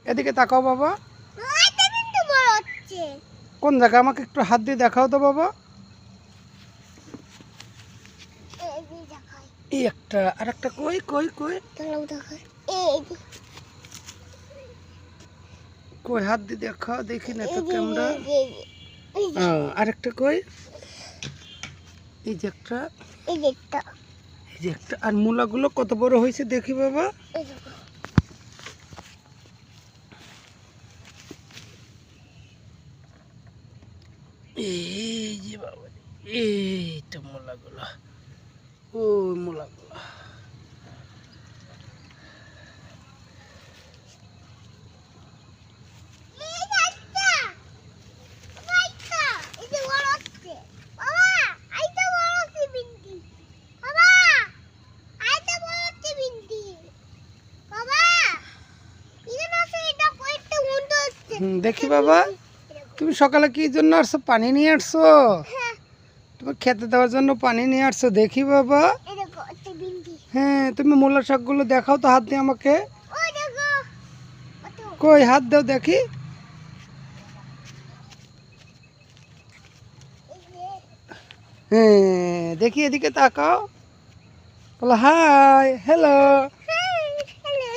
এদিকে তাকাও বাবা। এটা কিন্তু বড় হচ্ছে। কোন জায়গা আমাকে একটু হাত দিয়ে দেখাও তো বাবা। এই যে দেখাই। এই একটা, আর একটা কই কই কই দাঁড়াও দেখাই। এই যে কই হাত দিয়ে দেখাও, দেখি না তো এই যে ক্যামেরা। এই যে আর একটা কই, এই যে একটা, এই যে একটা। এই যে একটা। আর মূলাগুলো কত বড় হয়েছে দেখি বাবা। এই দেখো। এই যে বাবা, এই তো মূলাগুলো, ওই মূলাগুলো। এই যে একটা। বাবা একটা। এই যে বড় হচ্ছে। বাবা, আইটা বড় হচ্ছে বিন্দি। বাবা, আইটা বড় হচ্ছে বিন্দি। বাবা, এখানে আছে এটা কয়েকটা উন্ড হচ্ছে। দেখি বাবা, তুমি সকালে কি জন্য আসছো? পানি নিয়ে আসছো? হ্যাঁ, তুমি খেতে দেওয়ার জন্য পানি নিয়ে আসছো? দেখি বাবা। এই দেখো একটা বিন্দি। হ্যাঁ, তুমি মূলা শাকগুলো দেখাও তো হাত দিয়ে আমাকে। ওই দেখো। কত? কই হাত দাও দেখি। এই যে হ্যাঁ, দেখি এদিকে তাকাও, বলো হাই হ্যালো। হ্যালো।